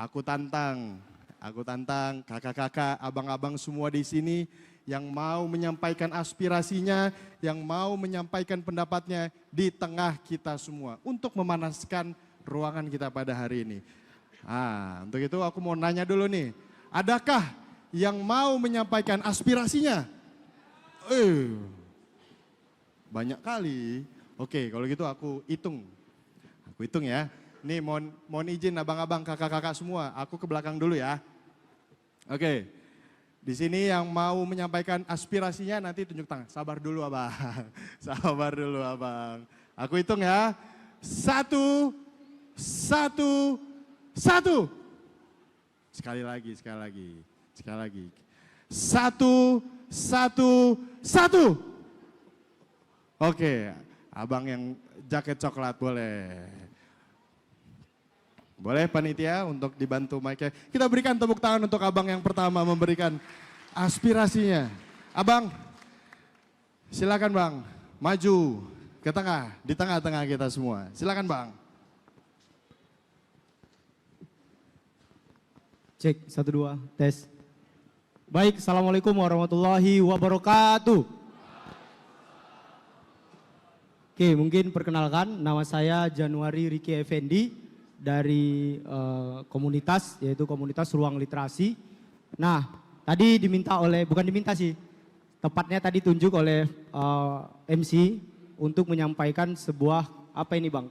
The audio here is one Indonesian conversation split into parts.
Aku tantang kakak-kakak, abang-abang semua di sini yang mau menyampaikan aspirasinya, yang mau menyampaikan pendapatnya di tengah kita semua untuk memanaskan ruangan kita pada hari ini. Untuk itu aku mau nanya dulu nih, adakah yang mau menyampaikan aspirasinya? Banyak kali. Oke, kalau gitu aku hitung. Aku hitung ya. Nih mohon izin abang-abang, kakak-kakak semua, aku ke belakang dulu ya. Oke. Di sini yang mau menyampaikan aspirasinya nanti tunjuk tangan. Sabar dulu abang, sabar dulu abang. Aku hitung ya. 1, 1, 1. Sekali lagi. 1, 1, 1. Oke, abang yang jaket coklat boleh. Boleh panitia untuk dibantu mic-nya. Kita berikan tepuk tangan untuk abang yang pertama memberikan aspirasinya. Abang, silakan bang, maju ke tengah, di tengah-tengah kita semua. Silakan bang. Cek, 1, 2, tes. Baik, Assalamualaikum warahmatullahi wabarakatuh. Oke, mungkin perkenalkan, nama saya Januari Riki Effendi dari komunitas, yaitu komunitas Ruang Literasi. Nah, tadi bukan diminta sih, tepatnya tadi tunjuk oleh MC untuk menyampaikan sebuah,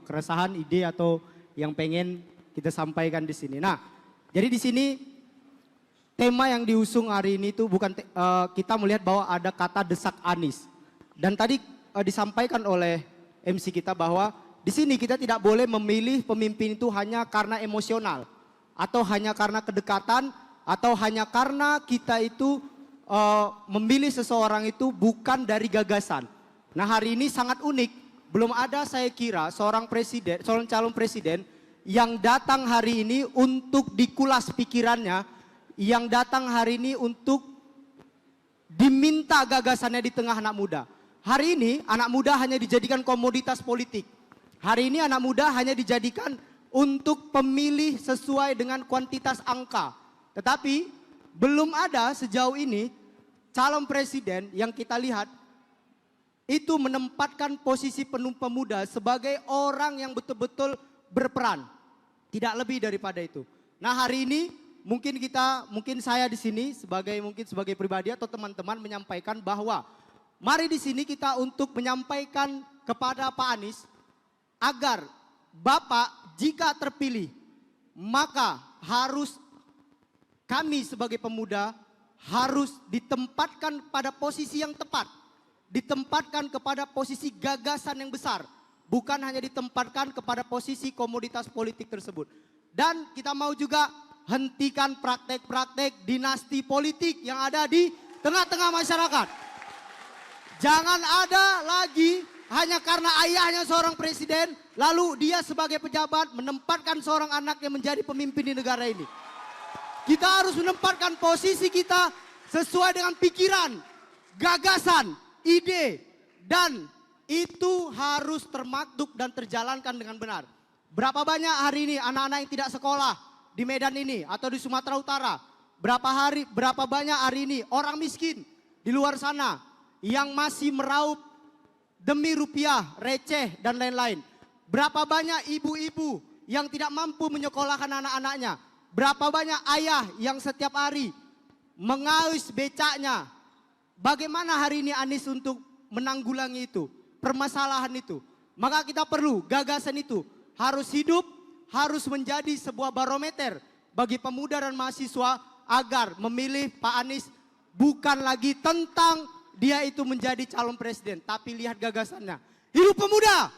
keresahan, ide atau yang pengen kita sampaikan di sini. Nah, jadi di sini tema yang diusung hari ini itu bukan kita melihat bahwa ada kata desak Anies. Dan tadi disampaikan oleh MC kita bahwa di sini kita tidak boleh memilih pemimpin itu hanya karena emosional atau hanya karena kedekatan atau hanya karena kita itu memilih seseorang itu bukan dari gagasan. Nah, hari ini sangat unik. Belum ada saya kira seorang calon presiden yang datang hari ini untuk dikulas pikirannya, yang datang hari ini untuk diminta gagasannya di tengah anak muda. Hari ini anak muda hanya dijadikan komoditas politik. Hari ini anak muda hanya dijadikan untuk pemilih sesuai dengan kuantitas angka. Tetapi belum ada sejauh ini calon presiden yang kita lihat itu menempatkan posisi pemuda sebagai orang yang betul-betul berperan. Tidak lebih daripada itu. Nah, hari ini mungkin saya di sini sebagai pribadi atau teman-teman menyampaikan bahwa mari di sini kita untuk menyampaikan kepada Pak Anies agar Bapak jika terpilih maka harus kami sebagai pemuda harus ditempatkan pada posisi yang tepat, ditempatkan kepada posisi gagasan yang besar, bukan hanya ditempatkan kepada posisi komoditas politik tersebut. Dan kita mau juga hentikan praktek-praktek dinasti politik yang ada di tengah-tengah masyarakat. Jangan ada lagi hanya karena ayahnya seorang presiden, lalu dia sebagai pejabat menempatkan seorang anaknya menjadi pemimpin di negara ini. Kita harus menempatkan posisi kita sesuai dengan pikiran, gagasan, ide, dan itu harus termaktub dan terjalankan dengan benar. Berapa banyak hari ini anak-anak yang tidak sekolah di Medan ini atau di Sumatera Utara? Berapa banyak hari ini orang miskin di luar sana yang masih meraup demi rupiah, receh dan lain-lain. Berapa banyak ibu-ibu yang tidak mampu menyekolahkan anak-anaknya. Berapa banyak ayah yang setiap hari mengais becaknya. Bagaimana hari ini Anies untuk menanggulangi itu, permasalahan itu. Maka kita perlu gagasan itu harus hidup, harus menjadi sebuah barometer bagi pemuda dan mahasiswa agar memilih Pak Anies bukan lagi tentang dia itu menjadi calon presiden, tapi lihat gagasannya. Hidup pemuda!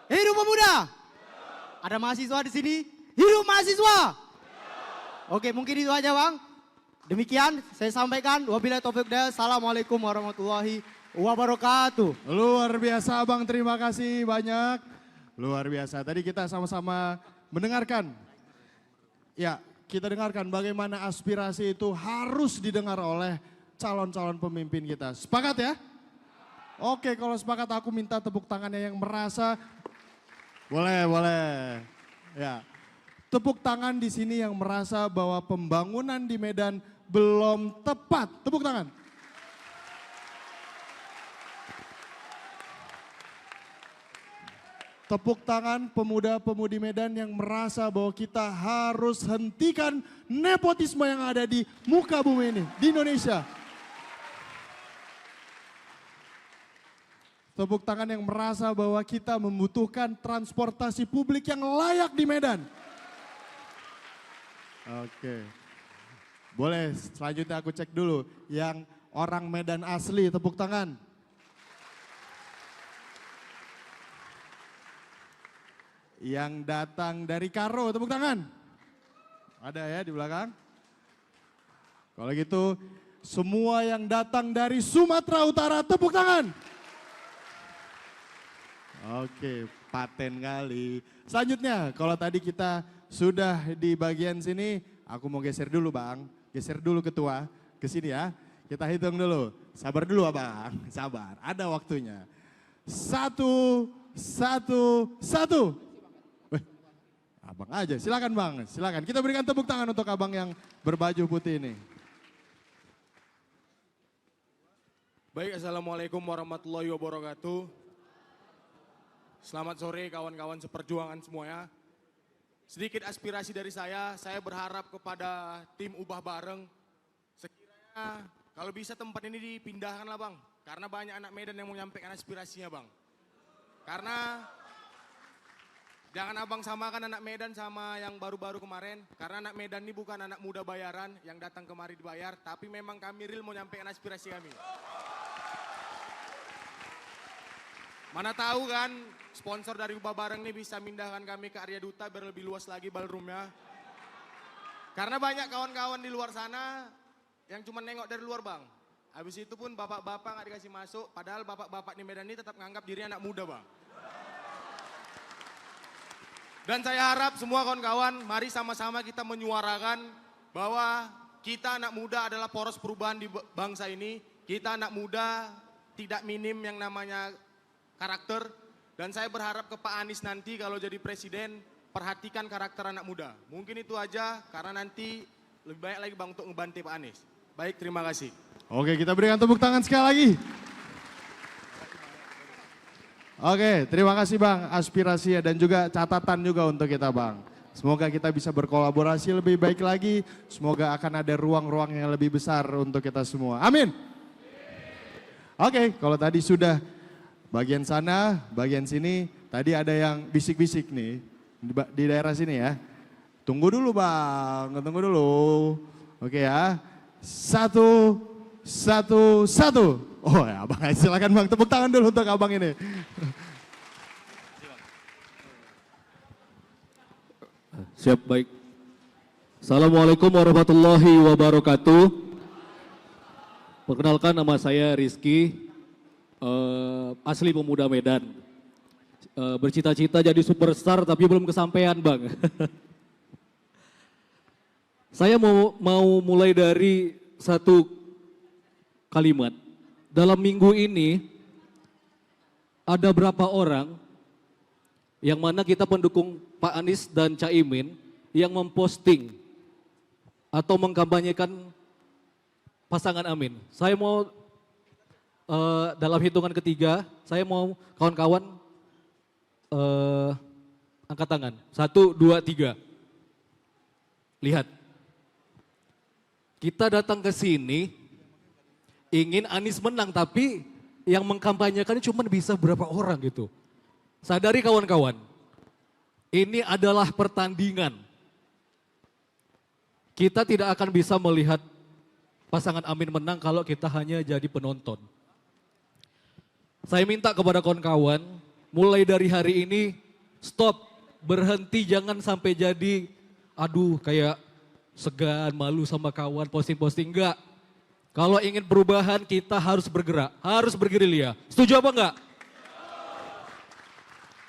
Hidup pemuda! Ada mahasiswa di sini? Hidup mahasiswa! Oke, mungkin itu aja bang. Demikian saya sampaikan. Wabillahi taufiq wal hidayah. Assalamualaikum warahmatullahi wabarakatuh. Luar biasa bang, terima kasih banyak. Luar biasa. Tadi kita sama-sama mendengarkan. Ya, kita dengarkan bagaimana aspirasi itu harus didengar oleh calon-calon pemimpin kita. Sepakat ya? Oke, kalau sepakat aku minta tepuk tangannya yang merasa. Boleh. Ya. tepuk tangan di sini yang merasa bahwa pembangunan di Medan belum tepat. Tepuk tangan. Tepuk tangan pemuda-pemudi Medan yang merasa bahwa kita harus hentikan nepotisme yang ada di muka bumi ini, di Indonesia. Tepuk tangan yang merasa bahwa kita membutuhkan transportasi publik yang layak di Medan. Oke. Boleh selanjutnya aku cek dulu. Yang orang Medan asli, tepuk tangan. Yang datang dari Karo, tepuk tangan. Ada ya di belakang. Kalau gitu, semua yang datang dari Sumatera Utara, tepuk tangan. Oke, paten kali. Selanjutnya, kalau tadi kita sudah di bagian sini, aku mau geser dulu Bang. Geser dulu ketua, ke sini ya. Kita hitung dulu. Sabar dulu Abang, sabar. Ada waktunya. 1, 1, 1. Abang aja, silakan Bang, silakan. Kita berikan tepuk tangan untuk Abang yang berbaju putih ini. Baik, Assalamualaikum warahmatullahi wabarakatuh. Selamat sore kawan-kawan seperjuangan semuanya. Sedikit aspirasi dari saya berharap kepada tim Ubah Bareng. Sekiranya kalau bisa tempat ini dipindahkan lah Bang. Karena banyak anak Medan yang mau menyampaikan aspirasinya Bang. Karena jangan Abang samakan anak Medan sama yang baru-baru kemarin. Karena anak Medan ini bukan anak muda bayaran yang datang kemari dibayar. Tapi memang kami real mau menyampaikan aspirasi kami. Mana tahu kan sponsor dari Ubah Bareng ini bisa mindahkan kami ke Arya Duta biar lebih luas lagi ballroomnya. Karena banyak kawan-kawan di luar sana yang cuma nengok dari luar Bang. Habis itu pun bapak-bapak nggak dikasih masuk, padahal bapak-bapak di Medan ini tetap menganggap diri anak muda Bang. Dan saya harap semua kawan-kawan mari sama-sama kita menyuarakan bahwa kita anak muda adalah poros perubahan di bangsa ini. Kita anak muda tidak minim yang namanya karakter, dan saya berharap ke Pak Anies nanti kalau jadi presiden perhatikan karakter anak muda. Mungkin itu aja karena nanti lebih banyak lagi Bang untuk ngebantu Pak Anies. Baik, terima kasih. Oke, kita berikan tepuk tangan sekali lagi. Oke, terima kasih Bang aspirasinya dan juga catatan juga untuk kita Bang. Semoga kita bisa berkolaborasi lebih baik lagi. Semoga akan ada ruang-ruang yang lebih besar untuk kita semua. Amin. Oke, kalau tadi sudah bagian sana, bagian sini, tadi ada yang bisik-bisik nih di daerah sini ya. Tunggu dulu Bang, tunggu dulu. Oke ya, 1, 1, 1. Oh ya Abang, silakan Bang, tepuk tangan dulu untuk Abang ini. Siap, baik. Assalamualaikum warahmatullahi wabarakatuh. Perkenalkan nama saya Rizky. Asli pemuda Medan, bercita-cita jadi superstar tapi belum kesampaian Bang. Saya mau mulai dari satu kalimat. Dalam minggu ini ada berapa orang yang mana kita pendukung Pak Anies dan Caimin yang memposting atau mengkampanyekan pasangan Amin. Saya mau dalam hitungan ketiga, saya mau kawan-kawan angkat tangan. 1, 2, 3. Lihat. Kita datang ke sini ingin Anies menang, tapi yang mengkampanyekan cuma bisa berapa orang gitu. Sadari kawan-kawan, ini adalah pertandingan. Kita tidak akan bisa melihat pasangan Amin menang kalau kita hanya jadi penonton. Saya minta kepada kawan-kawan, mulai dari hari ini stop, berhenti, jangan sampai jadi aduh kayak segan, malu sama kawan, posting-posting, enggak. Kalau ingin perubahan kita harus bergerak, harus bergerilya. Setuju apa enggak?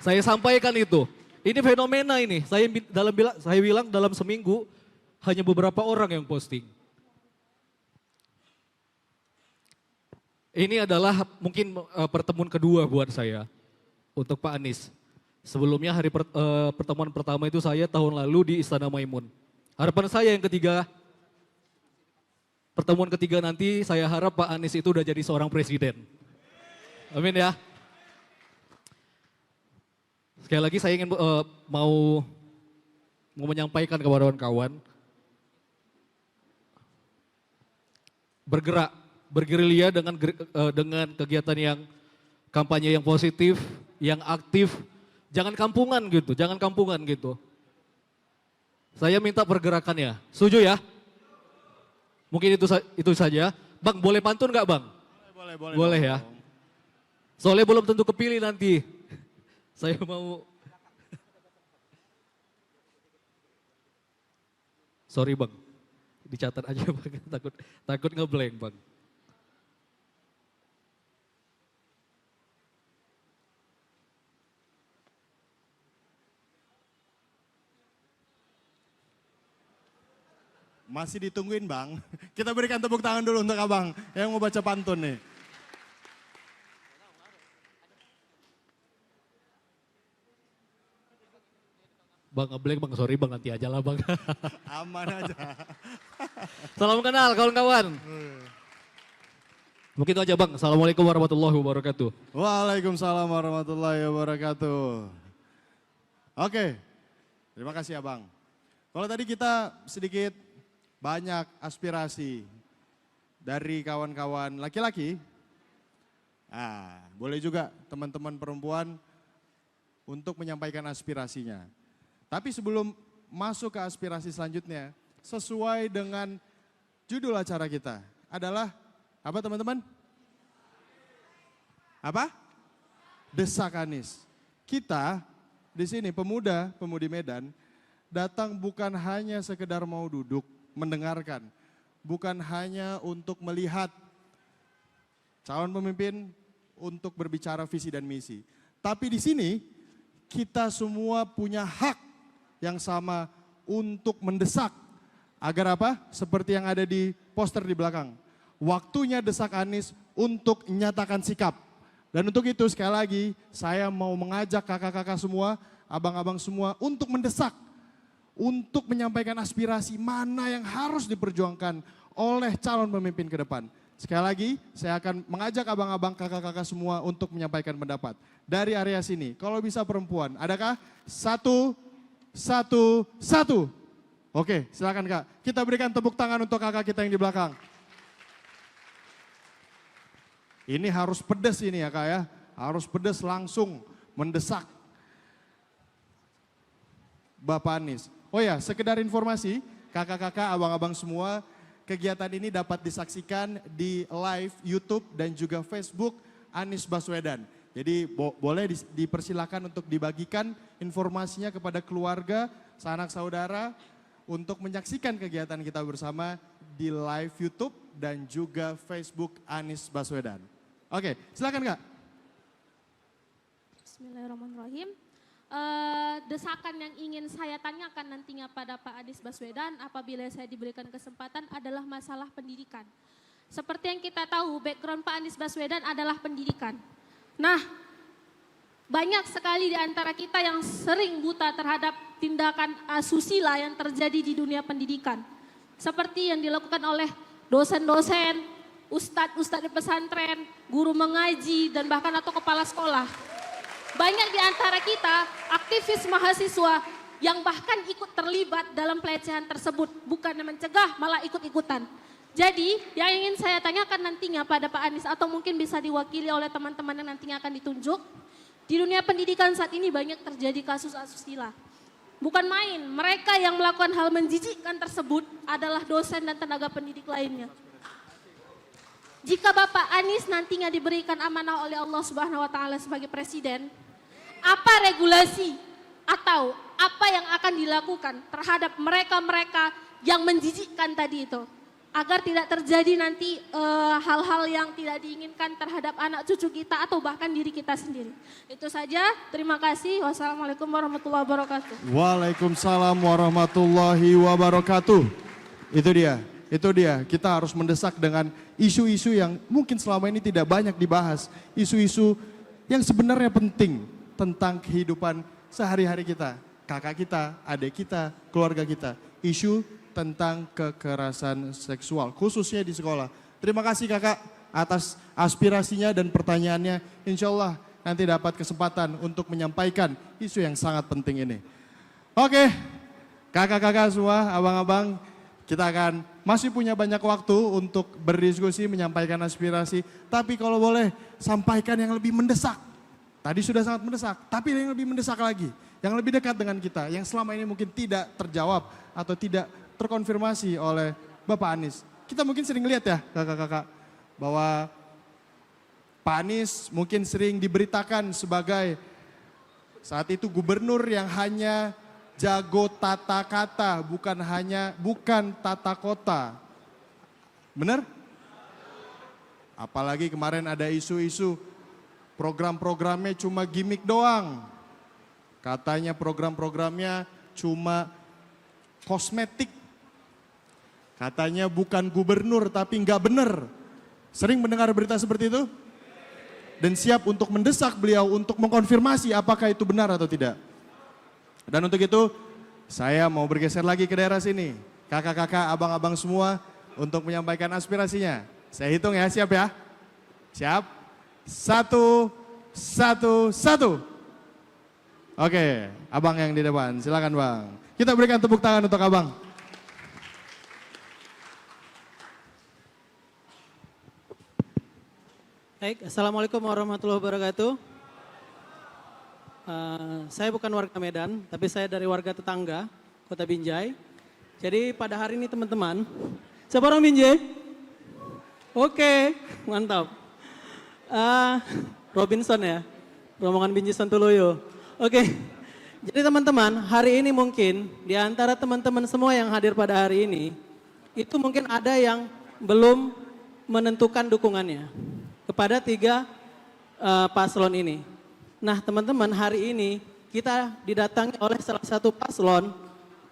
Saya sampaikan itu. Ini fenomena ini, saya bilang dalam seminggu hanya beberapa orang yang posting. Ini adalah mungkin pertemuan kedua buat saya untuk Pak Anies. Sebelumnya pertemuan pertama itu saya tahun lalu di Istana Maimun. Harapan saya yang ketiga, pertemuan ketiga nanti saya harap Pak Anies itu udah jadi seorang presiden. Amin ya. Sekali lagi saya ingin mau menyampaikan kepada kawan-kawan, bergerilya dengan kegiatan yang kampanye yang positif, yang aktif, jangan kampungan gitu. Saya minta pergerakannya, setuju ya? Mungkin itu saja. Bang, boleh pantun nggak bang? Boleh. Boleh ya. Soalnya belum tentu kepilih nanti. Saya mau. Sorry bang, dicatat aja bang, takut ngeblank bang. Masih ditungguin bang. Kita berikan tepuk tangan dulu untuk abang yang mau baca pantun nih. Bang ngeblank bang, sorry bang, nanti aja lah bang. Aman aja. Salam kenal kawan-kawan. Mungkin itu aja bang. Assalamualaikum warahmatullahi wabarakatuh. Waalaikumsalam warahmatullahi wabarakatuh. Oke, terima kasih abang. Kalau tadi kita sedikit banyak aspirasi dari kawan-kawan laki-laki. Boleh juga teman-teman perempuan untuk menyampaikan aspirasinya. Tapi sebelum masuk ke aspirasi selanjutnya, sesuai dengan judul acara kita adalah apa teman-teman? Apa? Desak Anies. Kita di sini pemudi Medan datang bukan hanya sekedar mau duduk, mendengarkan, bukan hanya untuk melihat calon pemimpin untuk berbicara visi dan misi. Tapi di sini kita semua punya hak yang sama untuk mendesak agar apa? Seperti yang ada di poster di belakang. Waktunya desak Anies untuk menyatakan sikap. Dan untuk itu sekali lagi saya mau mengajak kakak-kakak semua, abang-abang semua untuk mendesak, untuk menyampaikan aspirasi mana yang harus diperjuangkan oleh calon pemimpin ke depan. Sekali lagi saya akan mengajak abang-abang kakak-kakak semua untuk menyampaikan pendapat. Dari area sini, kalau bisa perempuan, adakah? Satu. Oke, silakan Kak. Kita berikan tepuk tangan untuk kakak kita yang di belakang. Ini harus pedas ini ya Kak ya. Harus pedas langsung mendesak Bapak Anies. Oh ya, sekedar informasi, kakak-kakak, abang-abang semua, kegiatan ini dapat disaksikan di live YouTube dan juga Facebook Anies Baswedan. Jadi boleh dipersilakan untuk dibagikan informasinya kepada keluarga, sanak saudara untuk menyaksikan kegiatan kita bersama di live YouTube dan juga Facebook Anies Baswedan. Oke, silakan Kak. Bismillahirrahmanirrahim. Desakan yang ingin saya tanyakan nantinya pada Pak Anies Baswedan apabila saya diberikan kesempatan adalah masalah pendidikan. Seperti yang kita tahu, background Pak Anies Baswedan adalah pendidikan. Nah, banyak sekali di antara kita yang sering buta terhadap tindakan asusila yang terjadi di dunia pendidikan. Seperti yang dilakukan oleh dosen-dosen, ustadz-ustadz di pesantren, guru mengaji, dan bahkan atau kepala sekolah. Banyak di antara kita aktivis mahasiswa yang bahkan ikut terlibat dalam pelecehan tersebut. Bukan mencegah, malah ikut-ikutan. Jadi yang ingin saya tanyakan nantinya pada Pak Anies atau mungkin bisa diwakili oleh teman-teman yang nantinya akan ditunjuk. Di dunia pendidikan saat ini banyak terjadi kasus asusila. Bukan main, mereka yang melakukan hal menjijikkan tersebut adalah dosen dan tenaga pendidik lainnya. Jika Bapak Anies nantinya diberikan amanah oleh Allah Subhanahu wa taala sebagai presiden, apa regulasi atau apa yang akan dilakukan terhadap mereka-mereka yang menjijikkan tadi itu? Agar tidak terjadi nanti hal-hal yang tidak diinginkan terhadap anak cucu kita atau bahkan diri kita sendiri. Itu saja, terima kasih. Wassalamualaikum warahmatullahi wabarakatuh. Waalaikumsalam warahmatullahi wabarakatuh. Itu dia. Kita harus mendesak dengan isu-isu yang mungkin selama ini tidak banyak dibahas. Isu-isu yang sebenarnya penting tentang kehidupan sehari-hari kita, kakak kita, adik kita, keluarga kita. Isu tentang kekerasan seksual, khususnya di sekolah. Terima kasih kakak atas aspirasinya dan pertanyaannya. Insya Allah nanti dapat kesempatan untuk menyampaikan isu yang sangat penting ini. Oke, kakak-kakak semua, abang-abang, kita akan masih punya banyak waktu untuk berdiskusi, menyampaikan aspirasi. Tapi kalau boleh, sampaikan yang lebih mendesak. Tadi sudah sangat mendesak, tapi yang lebih mendesak lagi. Yang lebih dekat dengan kita, yang selama ini mungkin tidak terjawab atau tidak terkonfirmasi oleh Bapak Anies. Kita mungkin sering lihat ya kakak-kakak, bahwa Pak Anies mungkin sering diberitakan sebagai saat itu gubernur yang hanya jago tata kata, bukan tata kota. Benar? Apalagi kemarin ada isu-isu program-programnya cuma gimmick doang. Katanya program-programnya cuma kosmetik. Katanya bukan gubernur tapi nggak benar. Sering mendengar berita seperti itu? Dan siap untuk mendesak beliau untuk mengkonfirmasi apakah itu benar atau tidak. Dan untuk itu saya mau bergeser lagi ke daerah sini. Kakak-kakak, abang-abang semua untuk menyampaikan aspirasinya. Saya hitung ya, siap ya? Siap? 1, 1, 1. Oke, abang yang di depan, silakan bang. Kita berikan tepuk tangan untuk abang. Baik, Assalamualaikum warahmatullahi wabarakatuh. Saya bukan warga Medan, tapi saya dari warga tetangga, Kota Binjai. Jadi pada hari ini teman-teman, siapa orang Binjai? Oke, mantap. Robinson ya, rombongan Binjai Sontoloyo. Oke, jadi teman-teman, hari ini mungkin di antara teman-teman semua yang hadir pada hari ini, itu mungkin ada yang belum menentukan dukungannya kepada 3 paslon ini. Nah teman-teman, hari ini kita didatangi oleh salah satu paslon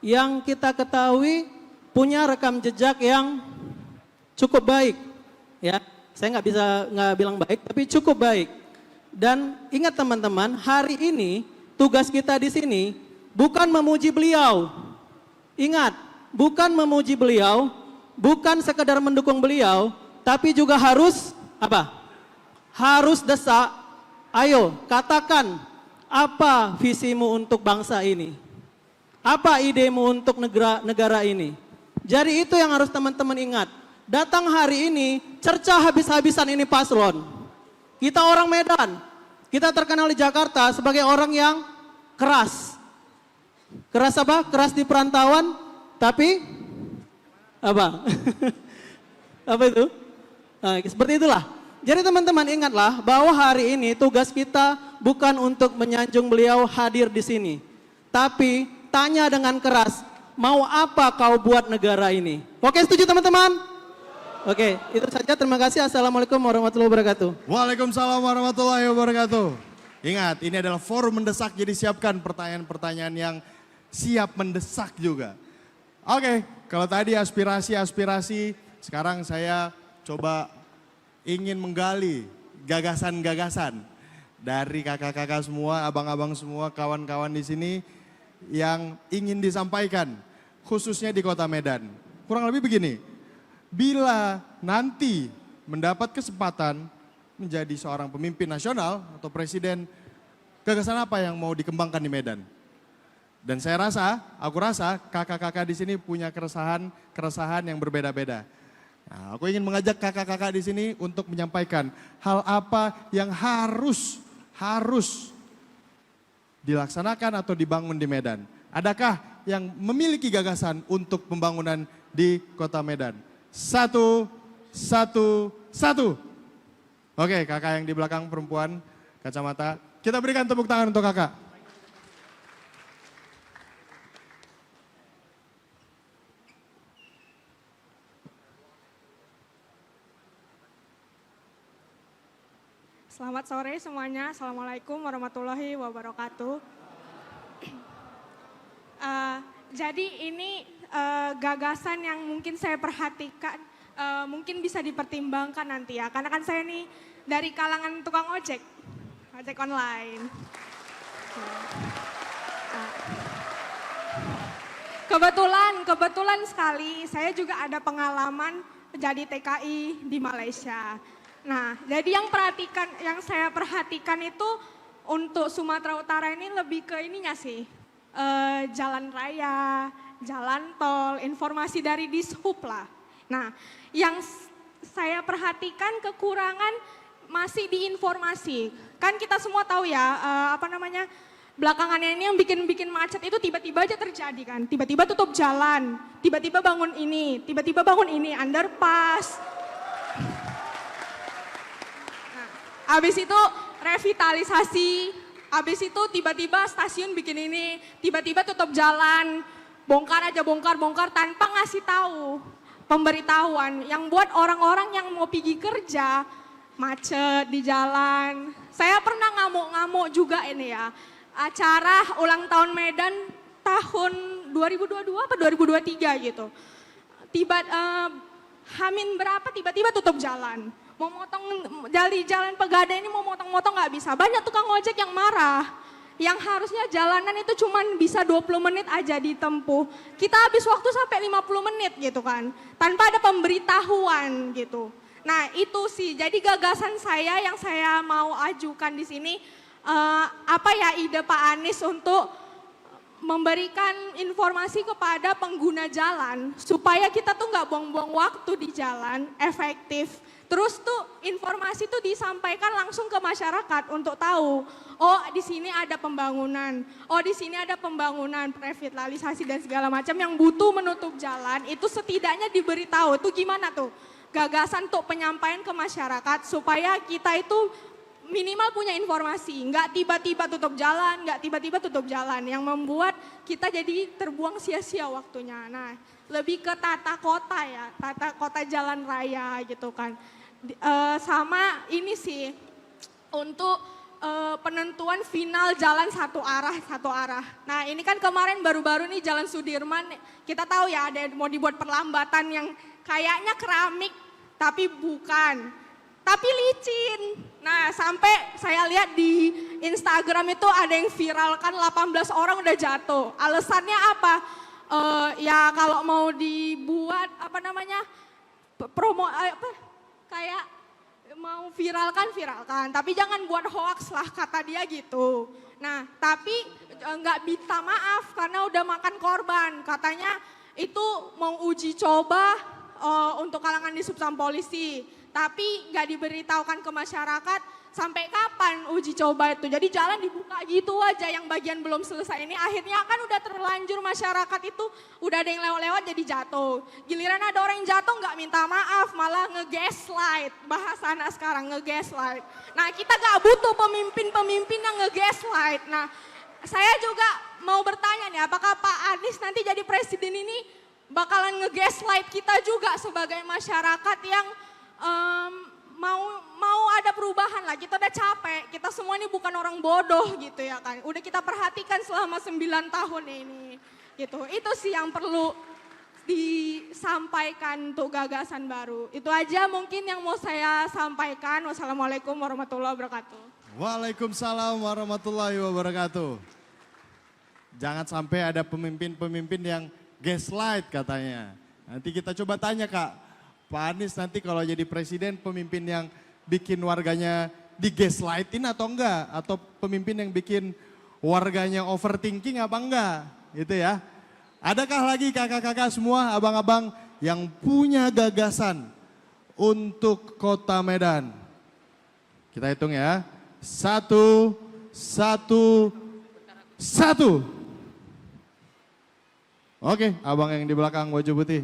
yang kita ketahui punya rekam jejak yang cukup baik. Ya, saya nggak bilang baik, tapi cukup baik. Dan ingat teman-teman, hari ini tugas kita di sini bukan memuji beliau. Ingat, bukan memuji beliau, bukan sekedar mendukung beliau, tapi juga harus apa? Harus desak, ayo katakan apa visimu untuk bangsa ini? Apa idemu untuk negara ini? Jadi itu yang harus teman-teman ingat. Datang hari ini, cerca habis-habisan ini paslon. Kita orang Medan, kita terkenal di Jakarta sebagai orang yang keras. Keras apa? Keras di perantauan, tapi apa? Apa itu? Nah, seperti itulah. Jadi teman-teman ingatlah bahwa hari ini tugas kita bukan untuk menyanjung beliau hadir di sini. Tapi tanya dengan keras, mau apa kau buat negara ini? Oke, setuju teman-teman? Oke, itu saja. Terima kasih. Assalamualaikum warahmatullahi wabarakatuh. Waalaikumsalam warahmatullahi wabarakatuh. Ingat, ini adalah forum mendesak, jadi siapkan pertanyaan-pertanyaan yang siap mendesak juga. Oke, kalau tadi aspirasi-aspirasi, sekarang saya coba ingin menggali gagasan-gagasan dari kakak-kakak semua, abang-abang semua, kawan-kawan di sini yang ingin disampaikan, khususnya di Kota Medan. Kurang lebih begini, bila nanti mendapat kesempatan menjadi seorang pemimpin nasional atau presiden, gagasan apa yang mau dikembangkan di Medan? Dan saya rasa, aku rasa kakak-kakak di sini punya keresahan yang berbeda-beda. Nah, aku ingin mengajak kakak-kakak di sini untuk menyampaikan hal apa yang harus dilaksanakan atau dibangun di Medan. Adakah yang memiliki gagasan untuk pembangunan di Kota Medan? 1, 1, 1. Oke, kakak yang di belakang perempuan kacamata, kita berikan tepuk tangan untuk kakak. Selamat sore semuanya. Assalamualaikum warahmatullahi wabarakatuh. Jadi ini gagasan yang mungkin saya perhatikan, mungkin bisa dipertimbangkan nanti ya. Karena kan saya ini dari kalangan tukang ojek online. Kebetulan sekali saya juga ada pengalaman jadi TKI di Malaysia. Nah, jadi yang saya perhatikan itu untuk Sumatera Utara ini lebih ke ininya sih, jalan raya, jalan tol, informasi dari Dishub lah. Nah, yang saya perhatikan kekurangan masih di informasi. Kan kita semua tahu ya, belakangannya ini yang bikin macet itu tiba-tiba aja terjadi kan. Tiba-tiba tutup jalan, tiba-tiba bangun ini, underpass. Nah, habis itu revitalisasi, habis itu tiba-tiba stasiun bikin ini, tiba-tiba tutup jalan, bongkar tanpa ngasih tahu. Pemberitahuan yang buat orang-orang yang mau pergi kerja, macet di jalan. Saya pernah ngamuk-ngamuk juga ini ya. Acara ulang tahun Medan tahun 2022 apa 2023 gitu. Hamin berapa tiba-tiba tutup jalan. Mau motong dari jalan Pegadaian ini mau motong-motong nggak bisa. Banyak tukang ojek yang marah. Yang harusnya jalanan itu cuma bisa 20 menit aja ditempuh. Kita habis waktu sampai 50 menit gitu kan. Tanpa ada pemberitahuan gitu. Nah itu sih, jadi gagasan saya yang saya mau ajukan di sini, ide Pak Anies untuk memberikan informasi kepada pengguna jalan supaya kita tuh nggak buang-buang waktu di jalan, efektif. Terus tuh informasi tuh disampaikan langsung ke masyarakat untuk tahu, oh di sini ada pembangunan, revitalisasi dan segala macam yang butuh menutup jalan, itu setidaknya diberitahu. Itu gimana tuh? Gagasan untuk penyampaian ke masyarakat supaya kita itu minimal punya informasi, nggak tiba-tiba tutup jalan, yang membuat kita jadi terbuang sia-sia waktunya. Nah, lebih ke tata kota jalan raya gitu kan. Sama ini sih, untuk penentuan final jalan satu arah. Nah ini kan kemarin baru-baru nih Jalan Sudirman, kita tahu ya ada mau dibuat perlambatan yang kayaknya keramik, tapi bukan. Tapi licin. Nah sampai saya lihat di Instagram itu ada yang viralkan 18 orang udah jatuh. Alasannya apa? Ya kalau mau dibuat kayak mau viralkan. Tapi jangan buat hoax lah kata dia gitu. Nah tapi nggak minta maaf karena udah makan korban. Katanya itu mau uji coba untuk kalangan di Subsam Polisi. Tapi nggak diberitahukan ke masyarakat sampai kapan uji coba itu. Jadi jalan dibuka gitu aja yang bagian belum selesai ini. Akhirnya kan udah terlanjur masyarakat itu udah ada yang lewat-lewat jadi jatuh. Giliran ada orang yang jatuh nggak minta maaf malah nge-gaslight. Bahasa anak sekarang nge-gaslight. Nah kita nggak butuh pemimpin-pemimpin yang nge-gaslight. Nah saya juga mau bertanya nih apakah Pak Anies nanti jadi presiden ini bakalan nge-gaslight kita juga sebagai masyarakat yang mau ada perubahan lah, kita udah capek, kita semua ini bukan orang bodoh gitu ya kan. Udah kita perhatikan selama 9 tahun ini gitu. Itu sih yang perlu disampaikan untuk gagasan baru. Itu aja mungkin yang mau saya sampaikan. Wassalamualaikum warahmatullahi wabarakatuh. Waalaikumsalam warahmatullahi wabarakatuh. Jangan sampai ada pemimpin-pemimpin yang gaslight katanya. Nanti kita coba tanya Kak. Pak Anies nanti kalau jadi presiden pemimpin yang bikin warganya di-gaslightin atau enggak? Atau pemimpin yang bikin warganya overthinking apa enggak? Gitu ya. Adakah lagi kakak-kakak semua, abang-abang yang punya gagasan untuk Kota Medan? Kita hitung ya. 1, 1, 1. Oke, abang yang di belakang baju putih.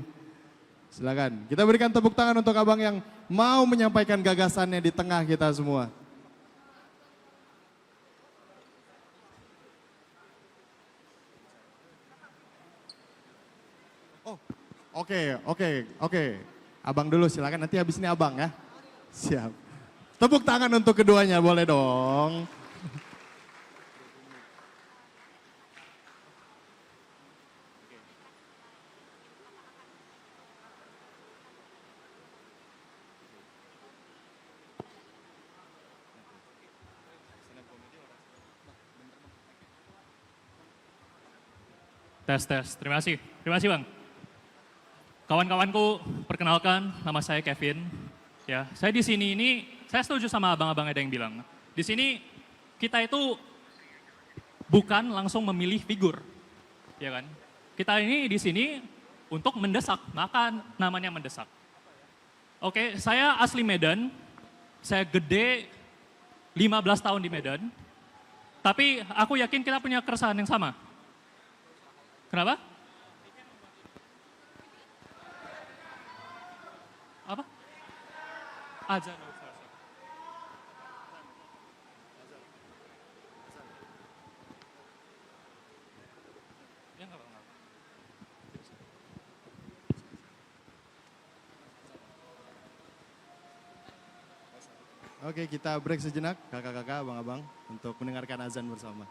Silakan, kita berikan tepuk tangan untuk abang yang mau menyampaikan gagasannya di tengah kita semua. Oh, oke. Abang dulu silakan, nanti habis ini abang ya. Siap. Tepuk tangan untuk keduanya, boleh dong. Tes. Terima kasih. Terima kasih, Bang. Kawan-kawanku, perkenalkan, nama saya Kevin. Ya, saya di sini ini, saya setuju sama abang-abang ada yang bilang. Di sini kita itu bukan langsung memilih figur, ya kan? Kita ini di sini untuk mendesak, maka namanya mendesak. Oke, saya asli Medan, saya gede 15 tahun di Medan, tapi aku yakin kita punya keresahan yang sama. Kenapa? Apa? Azan. Ya, nggak apa-apa. Oke, kita break sejenak, kakak-kakak, abang-abang, untuk mendengarkan azan bersama.